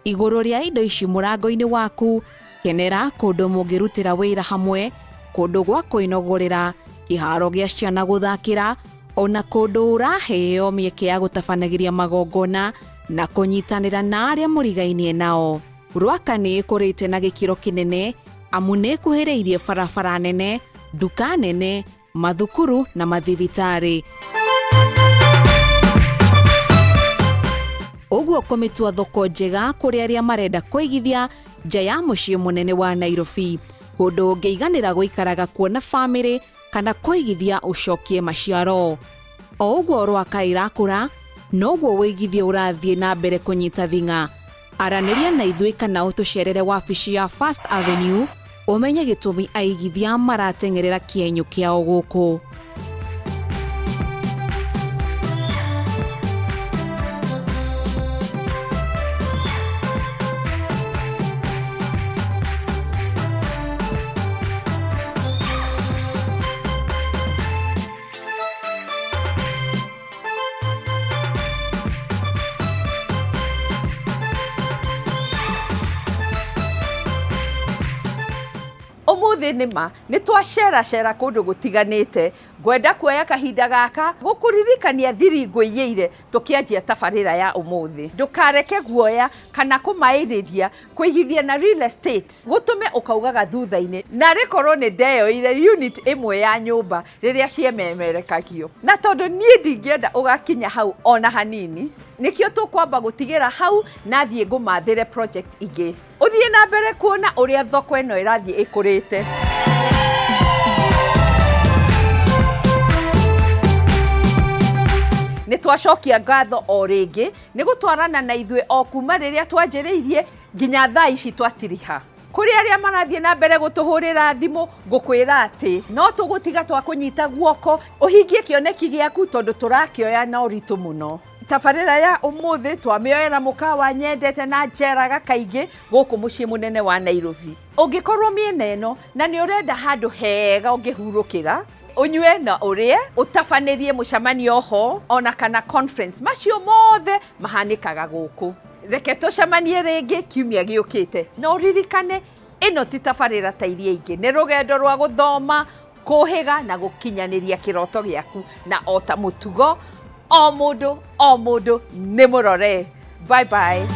Igũrũ rĩa indo ici mũrango-inĩ waku, kenera kũndũ mũngĩrutĩra wĩra hamwe, kũndũ gwa kwĩnogorera, kĩharo gĩa ciana gũthakĩra, ona kũndũ ũraheo mĩeke ya gũtabanagĩria magongona na kũnyitanĩra na arĩa mũrigainie nao. Rwaka nĩ ĩkũrĩte na gĩkĩro kĩnene, amu nĩ ĩkuhĩrĩirie barabara nene, nduka nene, mathukuru na mathibitarĩ. Ũguo kũmĩtua thoko njega kũrĩ arĩa marenda kũigithia nja ya mũciĩ mũnene wa Nairobi, kũndũ ũngĩiganĩra gũikaraga kuona famĩlĩ kana kũigithia ũcokie maciaro. O ũguo Rwaka ĩrakũra, noguo wĩigithia ũrathiĩ na mbere kũnyita thing'a. Aranĩria na ithuĩ kana ũtũcerere wabici ya First Avenue, ũmenye gĩtũmi aigithia marateng'erera kĩenyũ kĩao gũkũ. Umuthi nima nĩ twacera kũndũ gũtiganĩte. Ngwenda kuoya kahinda gaka gũkũririkania thiri ngũiyĩire tũkĩanjia tabarĩra ya ũmũthĩ. Ndũkareke guoya kana kũmaĩrĩria kũigithia na real estate gũtũme ũkaugaga thutha-inĩ na rĩkorwo nĩ ndeyoire unit ĩmwe ya nyũmba rĩrĩa ciememerekagio. Na tondũ niĩ ndingĩenda ũgakinya hau ona hanini, nĩkĩo tũkwamba gũtigĩra hau na thiĩ ngũmathĩre project ingĩ. Ũthiĩ na mbere kuona ũrĩa thoko ĩno ĩrathiĩ ĩkũrĩte. Nĩ twacokia ngatho o rĩngĩ nĩ gũtwarana na ithuĩ o kuma rĩrĩa twanjĩrĩirie nginya thaa ici twatiriha. Kũrĩ arĩa marathiĩ na mbere gũtũhũrĩra thimũ ngũkwĩra atĩ no tũgũtiga twakũnyita guoko ũhingie kĩoneki gĩaku tondũ tũrakĩoya na ũritũ mũno. Tabarĩra ya ũmũthĩ twamĩoera mũkawa nyendete na njeraga kaingĩ gũkũ mũciĩ mũnene wa Nairobi. Ũngĩkorwo mĩena ĩno na nĩ ũrenda handũ hega ũngĩhurũkĩra, unywe na ũrĩe, ũtabanĩrie mũcemanio ho ona kana conference, macio mothe mahanĩkaga gũkũ. Reke tũcemanie rĩngĩ kiumia gĩũkĩte. Na ũririkane ĩno ti tabarĩra ta iria ingĩ, nĩ rũgendo rwa gũthoma, kũhĩga na gũkinyanĩria kĩroto gĩaku, na o ta mũtugo o mũndũ nĩ mũrore. Bye bye.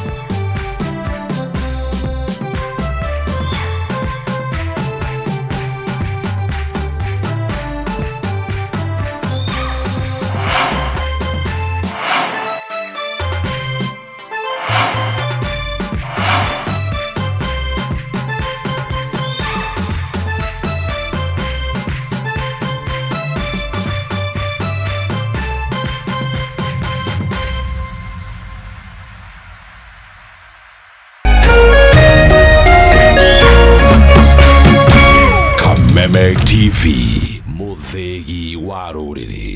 Meme TV, Muthegi wa Rũrĩrĩ.